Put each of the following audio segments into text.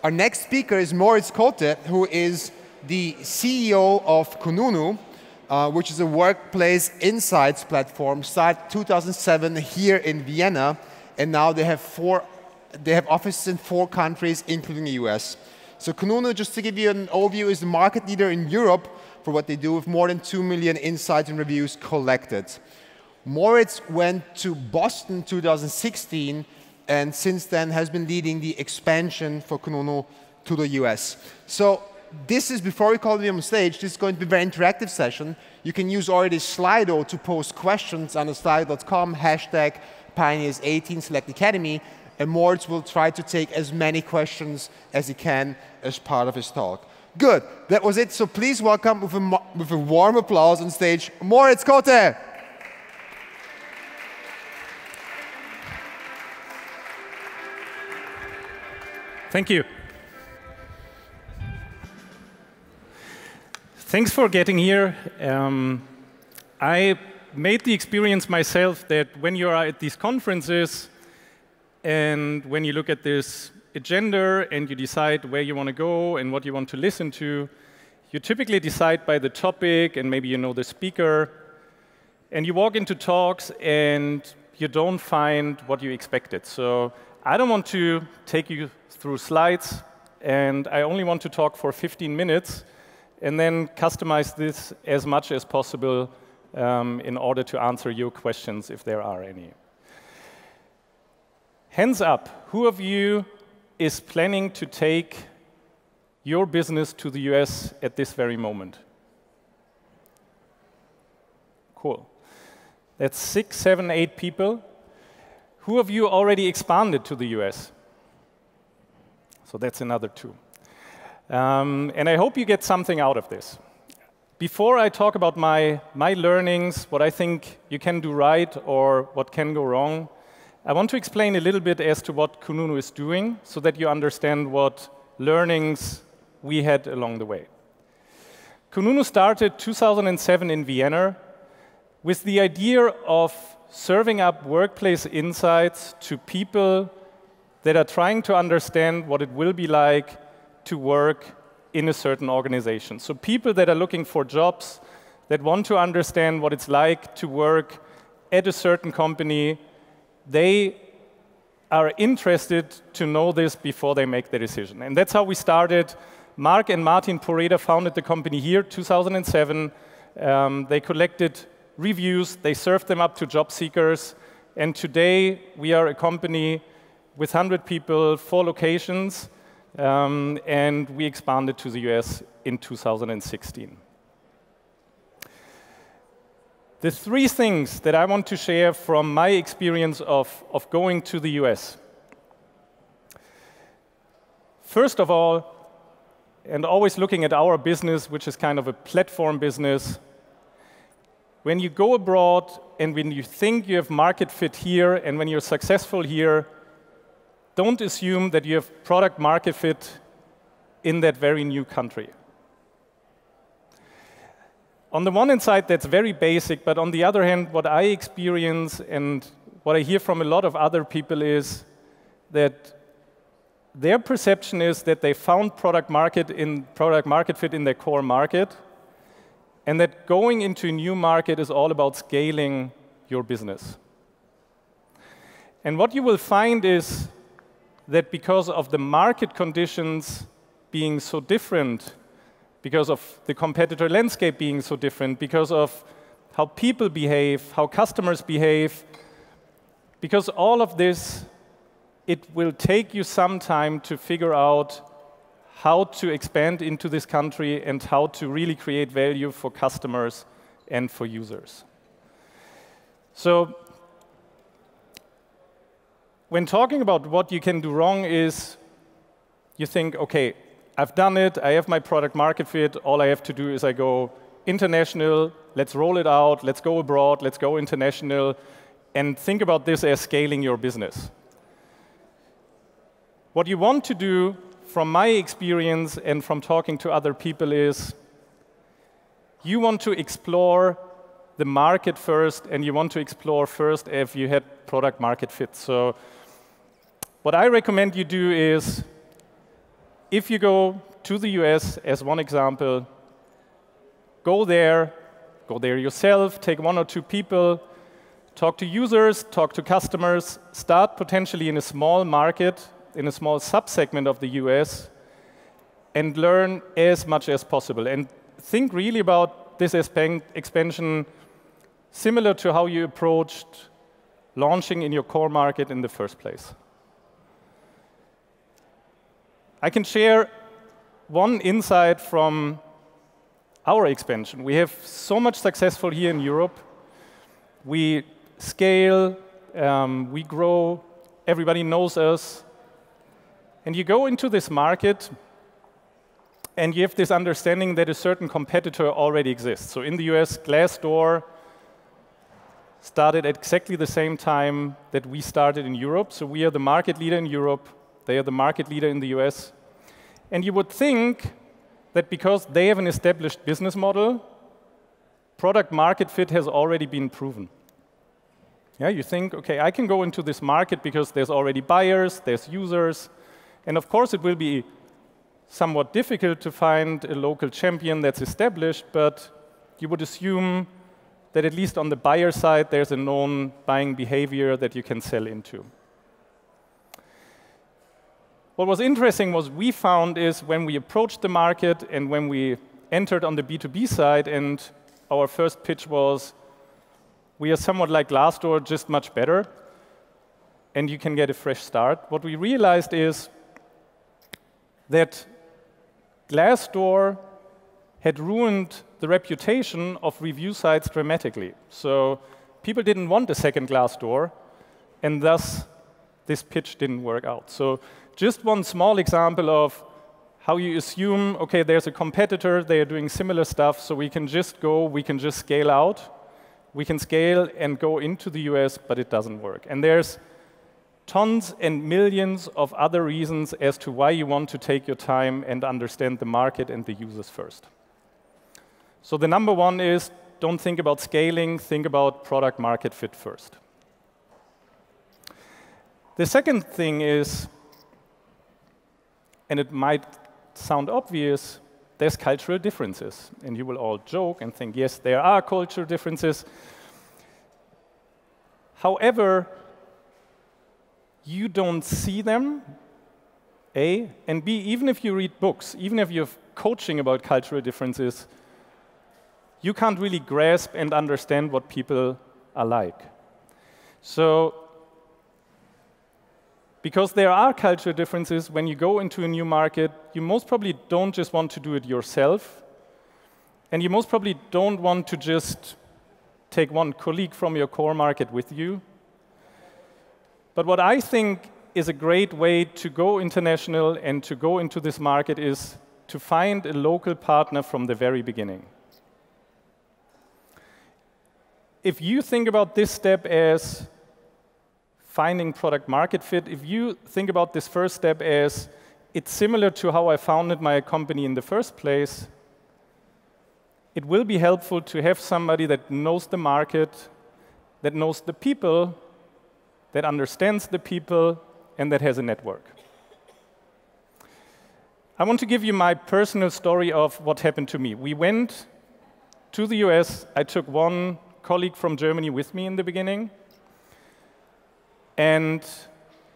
Our next speaker is Moritz Kote, who is the CEO of Kununu, which is a workplace insights platform, started 2007 here in Vienna, and now they have offices in 4 countries, including the US. So Kununu, just to give you an overview, is the market leader in Europe for what they do, with more than 2 million insights and reviews collected. Moritz went to Boston 2016, and since then has been leading the expansion for Kununu to the US. So this is, before we call him on stage, this is going to be a very interactive session. You can use already Slido to post questions on the slido.com, hashtag Pioneers'18 Select Academy, and Moritz will try to take as many questions as he can as part of his talk. Good, that was it. So please welcome with a warm applause on stage, Moritz Kote. Thank you. Thanks for getting here. I made the experience myself that when you are at these conferences and when you look at this agenda and you decide where you want to go and what you want to listen to, you typically decide by the topic and maybe you know the speaker, and you walk into talks and you don't find what you expected. So I don't want to take you through slides, and I only want to talk for 15 minutes and then customize this as much as possible in order to answer your questions if there are any. Hands up, who of you is planning to take your business to the US at this very moment? Cool. That's 6, 7, 8 people. Who of you already expanded to the US? So that's another 2. And I hope you get something out of this. Before I talk about my learnings, what I think you can do right or what can go wrong, I want to explain a little bit as to what Kununu is doing so that you understand what learnings we had along the way. Kununu started 2007 in Vienna with the idea of serving up workplace insights to people that are trying to understand what it will be like to work in a certain organization. So people that are looking for jobs, that want to understand what it's like to work at a certain company, they are interested to know this before they make the decision. And that's how we started. Mark and Martin Poreda founded the company here, 2007. They collected reviews, they served them up to job seekers, and today we are a company with 100 people, 4 locations, and we expanded to the US in 2016. The 3 things that I want to share from my experience of going to the US. First of all, and always looking at our business, which is kind of a platform business, when you go abroad and when you think you have market fit here and when you're successful here, don't assume that you have product market fit in that very new country. On the one hand side, that's very basic, but on the other hand, what I experience and what I hear from a lot of other people is that their perception is that they found product market fit in their core market, and that going into a new market is all about scaling your business. And what you will find is that because of the market conditions being so different, because of the competitor landscape being so different, because of how people behave, how customers behave, because all of this, it will take you some time to figure out how to expand into this country and how to really create value for customers and for users. So when talking about what you can do wrong is you think, OK, I've done it. I have my product market fit. All I have to do is I go international. Let's roll it out. Let's go abroad. Let's go international. And think about this as scaling your business. What you want to do, from my experience and from talking to other people, is you want to explore the market first, and you want to explore first if you had product market fit. So what I recommend you do is if you go to the US, as one example, go there yourself, take 1 or 2 people, talk to users, talk to customers, start potentially in a small market, in a small subsegment of the US, and learn as much as possible. And think really about this expansion similar to how you approached launching in your core market in the first place. I can share one insight from our expansion. We have so much successful here in Europe. We scale, we grow, everybody knows us. And you go into this market, and you have this understanding that a certain competitor already exists. So in the US, Glassdoor started at exactly the same time that we started in Europe. So we are the market leader in Europe. They are the market leader in the US. And you would think that because they have an established business model, product market fit has already been proven. Yeah, you think, OK, I can go into this market because there's already buyers, there's users. And of course, it will be somewhat difficult to find a local champion that's established, but you would assume that at least on the buyer side, there's a known buying behavior that you can sell into. What was interesting was we found is when we approached the market and when we entered on the B2B side, and our first pitch was, we are somewhat like Glassdoor, just much better, and you can get a fresh start. What we realized is that Glassdoor had ruined the reputation of review sites dramatically. So people didn't want a second Glassdoor, and thus this pitch didn't work out. So just one small example of how you assume, OK, there's a competitor, they are doing similar stuff, so we can just go, we can just scale out. We can scale and go into the US, but it doesn't work. And there's tons and millions of other reasons as to why you want to take your time and understand the market and the users first. So the number one is, don't think about scaling, think about product market fit first. The second thing is, and it might sound obvious, there's cultural differences. And you will all joke and think, yes, there are cultural differences. However, you don't see them, A, and B, even if you read books, even if you have coaching about cultural differences, you can't really grasp and understand what people are like. So, because there are cultural differences, when you go into a new market, you most probably don't just want to do it yourself, and you most probably don't want to just take one colleague from your core market with you. But what I think is a great way to go international and to go into this market is to find a local partner from the very beginning. If you think about this step as finding product market fit, if you think about this first step as it's similar to how I founded my company in the first place, it will be helpful to have somebody that knows the market, that knows the people, that understands the people, and that has a network. I want to give you my personal story of what happened to me. We went to the US. I took one colleague from Germany with me in the beginning. And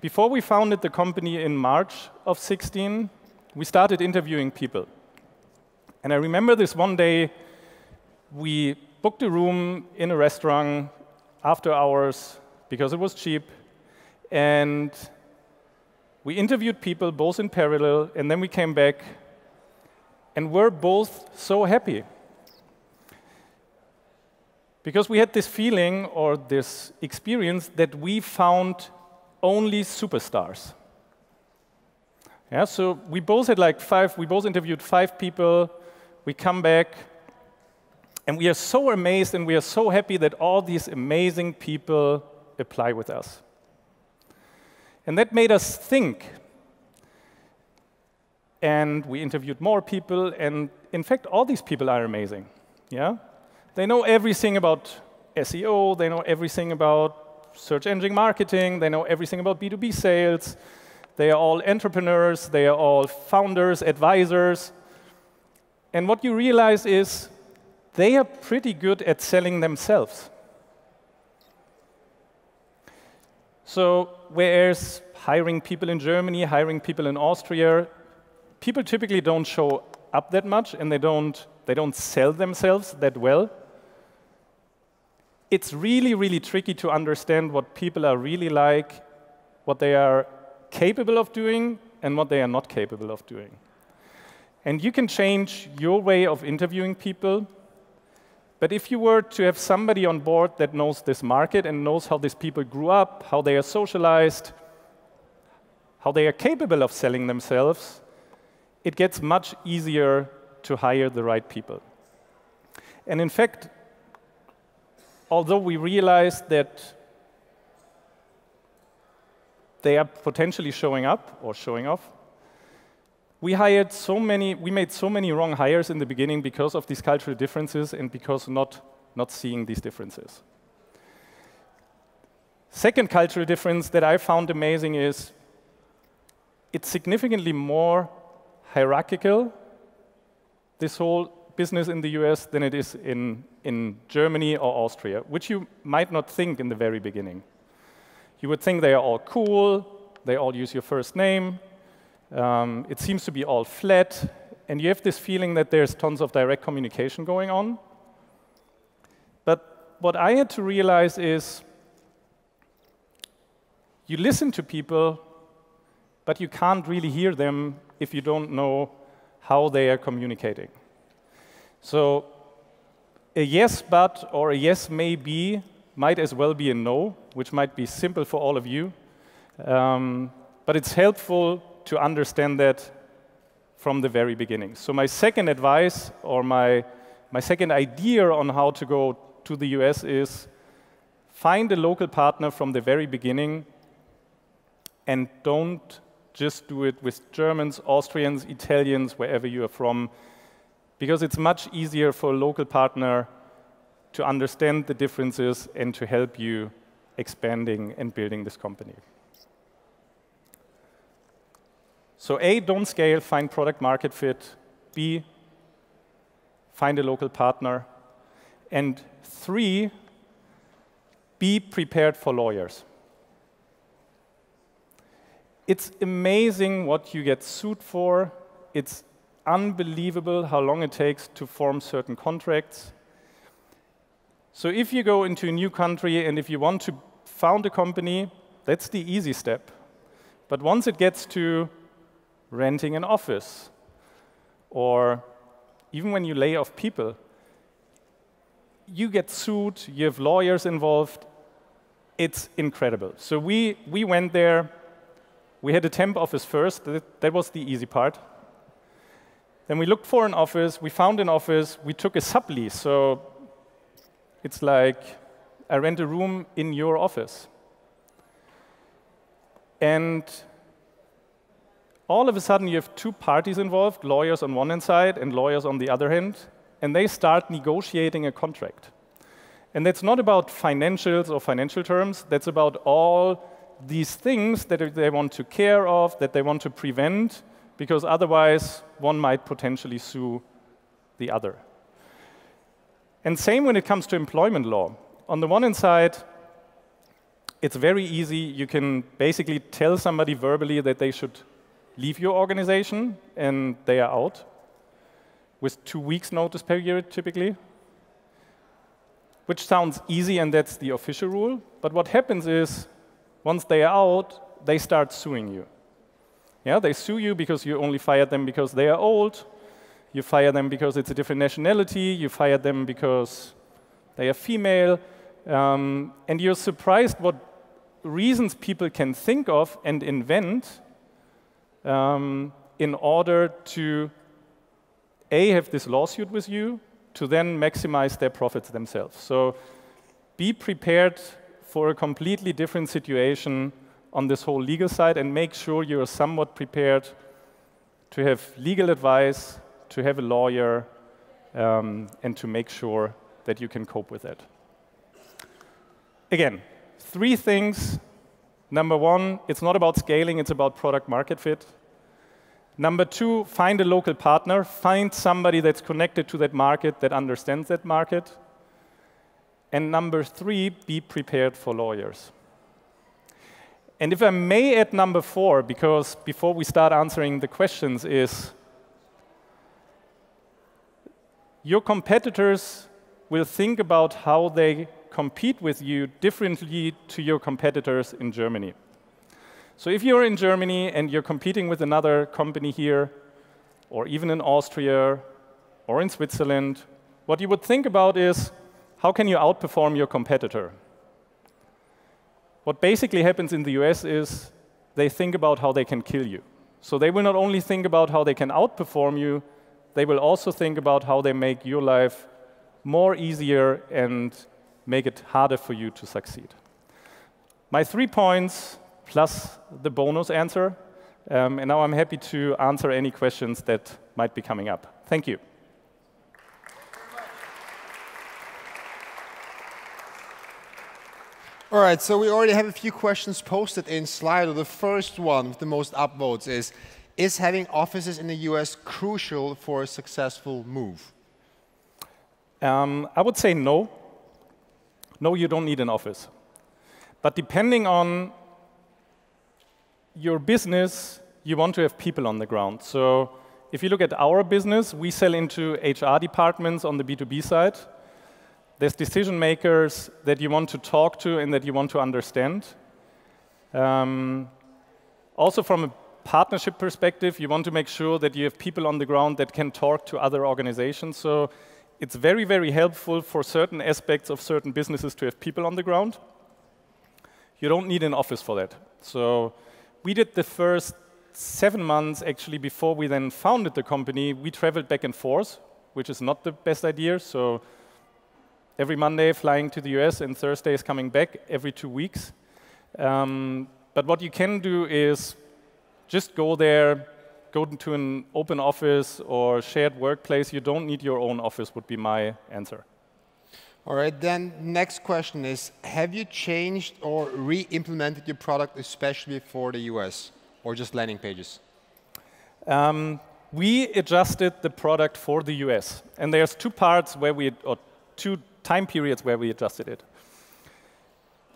before we founded the company in March of 2016, we started interviewing people. And I remember this one day, we booked a room in a restaurant after hours because it was cheap. And we interviewed people both in parallel, and then we came back, and we're both so happy. Because we had this feeling or this experience that we found only superstars. Yeah, so we both had like we both interviewed 5 people. We come back, and we are so amazed and we are so happy that all these amazing people apply with us. And that made us think. And we interviewed more people, and in fact, all these people are amazing. Yeah? They know everything about SEO, they know everything about search engine marketing, they know everything about B2B sales, They are all entrepreneurs. They are all founders, advisors. And what you realize is they are pretty good at selling themselves. So whereas hiring people in Germany, hiring people in Austria, people typically don't show up that much, and they don't sell themselves that well. It's really, really tricky to understand what people are really like, what they are capable of doing, and what they are not capable of doing. And you can change your way of interviewing people, but if you were to have somebody on board that knows this market and knows how these people grew up, how they are socialized, how they are capable of selling themselves, it gets much easier to hire the right people. And in fact, although we realized that they are potentially showing up or showing off, we made so many wrong hires in the beginning because of these cultural differences and because not seeing these differences. Second cultural difference that I found amazing is it's significantly more hierarchical, this whole business in the US, than it is in Germany or Austria, which you might not think in the very beginning. You would think they are all cool, they all use your first name, it seems to be all flat, and you have this feeling that there's tons of direct communication going on. But what I had to realize is you listen to people, but you can't really hear them if you don't know how they are communicating. So a yes but or a yes maybe might as well be a no, which might be simple for all of you. But it's helpful to understand that from the very beginning. So my second advice, or my second idea on how to go to the US is find a local partner from the very beginning, and don't just do it with Germans, Austrians, Italians, wherever you are from, because it's much easier for a local partner to understand the differences and to help you expanding and building this company. So A, don't scale, find product market fit. B, find a local partner. And 3, be prepared for lawyers. It's amazing what you get sued for. It's unbelievable how long it takes to form certain contracts. So if you go into a new country and if you want to found a company, that's the easy step. But once it gets to renting an office, or even when you lay off people, you get sued, you have lawyers involved. It's incredible. So we went there. We had a temp office first. That was the easy part. Then we looked for an office. We found an office. We took a sublease. So it's like I rent a room in your office. And all of a sudden, you have two parties involved, lawyers on one hand side and lawyers on the other hand, and they start negotiating a contract. And that's not about financials or financial terms. That's about all these things that they want to care of, that they want to prevent, because otherwise one might potentially sue the other. And same when it comes to employment law. On the one hand side, it's very easy. You can basically tell somebody verbally that they should leave your organization, and they are out with 2 weeks notice period typically, which sounds easy, and that's the official rule. But what happens is, once they are out, they start suing you. Yeah, they sue you because you only fired them because they are old. You fire them because it's a different nationality. You fire them because they are female. And you're surprised what reasons people can think of and invent in order to, A, have this lawsuit with you, to then maximize their profits themselves. So be prepared for a completely different situation on this whole legal side, and make sure you're somewhat prepared to have legal advice, to have a lawyer, and to make sure that you can cope with it. Again, 3 things Number one, it's not about scaling, it's about product market fit. Number two, find a local partner. Find somebody that's connected to that market, that understands that market. And number three, be prepared for lawyers. And if I may add number four, because before we start answering the questions, is your competitors will think about how they compete with you differently to your competitors in Germany. So if you're in Germany and you're competing with another company here, or even in Austria, or in Switzerland, what you would think about is, how can you outperform your competitor? What basically happens in the US is they think about how they can kill you. So they will not only think about how they can outperform you, they will also think about how they make your life more easier and make it harder for you to succeed. My 3 points plus the bonus answer, and now I'm happy to answer any questions that might be coming up. Thank you. All right, so we already have a few questions posted in Slido. The first one with the most upvotes is having offices in the US crucial for a successful move? I would say no. No, you don't need an office. But depending on your business, you want to have people on the ground. So if you look at our business, we sell into HR departments on the B2B side. There's decision makers that you want to talk to and that you want to understand. Also from a partnership perspective, you want to make sure that you have people on the ground that can talk to other organizations. So it's very, very helpful for certain aspects of certain businesses to have people on the ground. You don't need an office for that. So we did the first 7 months, actually, before we then founded the company. We traveled back and forth, which is not the best idea. So every Monday flying to the US and Thursdays coming back every 2 weeks. But what you can do is just go there, go to an open office or shared workplace. You don't need your own office, would be my answer. All right, then next question is, have you changed or re-implemented your product especially for the US or just landing pages? We adjusted the product for the US. And there's 2 parts where we, or 2 time periods where we adjusted it.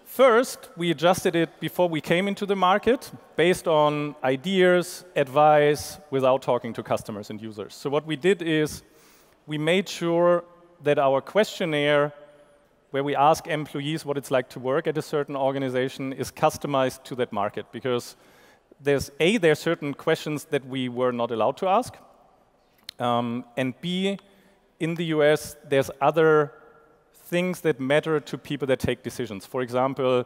First, we adjusted it before we came into the market based on ideas, advice, without talking to customers and users. So what we did is we made sure that our questionnaire, where we ask employees what it's like to work at a certain organization, is customized to that market. Because there's A, there are certain questions that we were not allowed to ask. And B, in the US, there's other things that matter to people that take decisions. For example,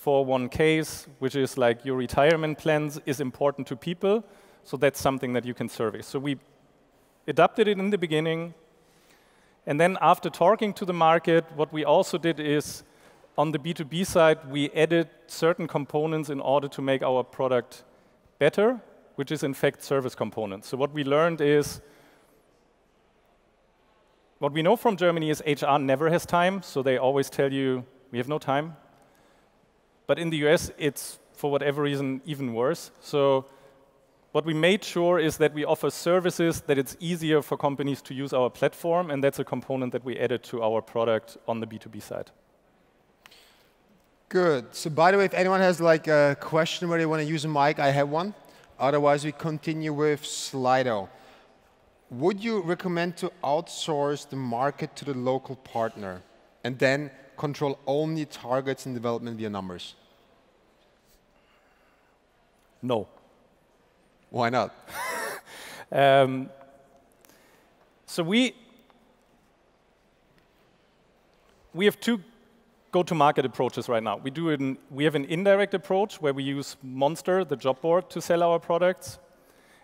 401ks, which is like your retirement plans, is important to people. So that's something that you can service. So we adapted it in the beginning. And then after talking to the market, what we also did is, on the B2B side, we added certain components in order to make our product better, which is in fact service components. So what we learned is, what we know from Germany is HR never has time, so they always tell you, we have no time. But in the US, it's, for whatever reason, even worse. So what we made sure is that we offer services that it's easier for companies to use our platform, and that's a component that we added to our product on the B2B side. Good. So by the way, if anyone has like a question where they want to use a mic, I have one. Otherwise, we continue with Slido. Would you recommend to outsource the market to the local partner and then control only targets and development via numbers? No. Why not? So we have 2 go-to-market approaches right now. We have an indirect approach where we use Monster, the job board, to sell our products.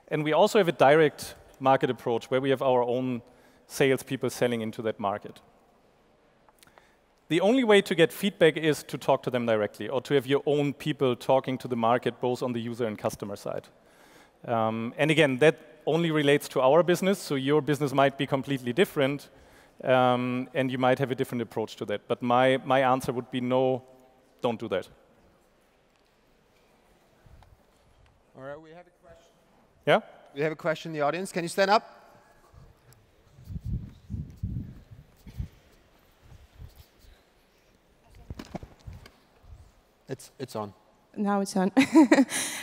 And we also have a direct market approach where we have our own salespeople selling into that market. The only way to get feedback is to talk to them directly, or to have your own people talking to the market, both on the user and customer side. And again, that only relates to our business, so your business might be completely different, and you might have a different approach to that. But my answer would be no, don't do that. All right, we have a question. Yeah? We have a question in the audience. Can you stand up? It's on. Now it's on.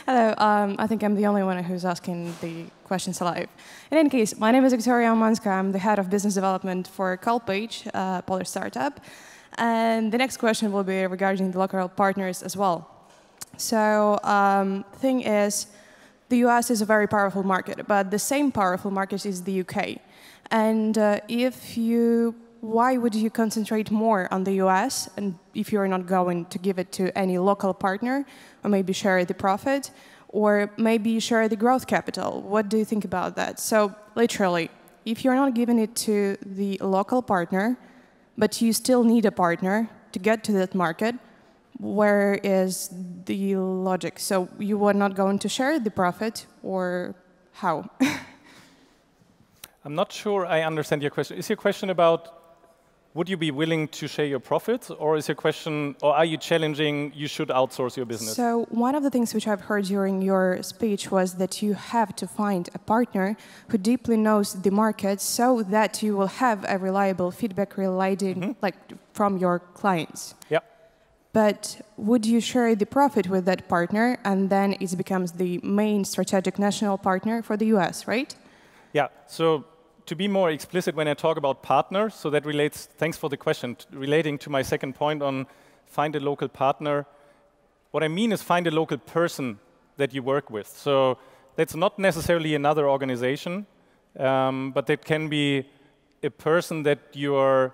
Hello, I think I'm the only one who's asking the questions live. In any case, my name is Victoria Omanska. I'm the head of business development for Culpage, a Polish startup. And the next question will be regarding the local partners as well. So the thing is, the US is a very powerful market, but the same powerful market is the UK. And why would you concentrate more on the US, and if you're not going to give it to any local partner, or maybe share the profit, or maybe share the growth capital? What do you think about that? So literally, if you're not giving it to the local partner, but you still need a partner to get to that market, where is the logic? So you were not going to share the profit, or how? I'm not sure I understand your question. Is your question about would you be willing to share your profits, or is your question, or are you challenging you should outsource your business? So one of the things which I've heard during your speech was that you have to find a partner who deeply knows the market so that you will have a reliable feedback relating from your clients. Yeah. But would you share the profit with that partner, and then it becomes the main strategic national partner for the US, right? Yeah. So to be more explicit when I talk about partner, so that relates, thanks for the question, relating to my second point on find a local partner. What I mean is find a local person that you work with. So that's not necessarily another organization, but that can be a person that you are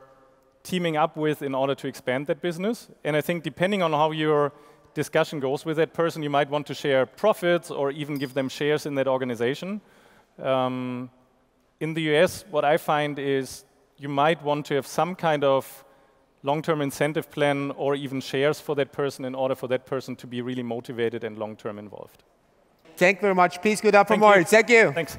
teaming up with in order to expand that business. And I think depending on how your discussion goes with that person, you might want to share profits or even give them shares in that organization. In the US, what I find is you might want to have some kind of long-term incentive plan or even shares for that person in order for that person to be really motivated and long-term involved. Thank you very much. Please give it up for Moritz. Thank you. Thanks.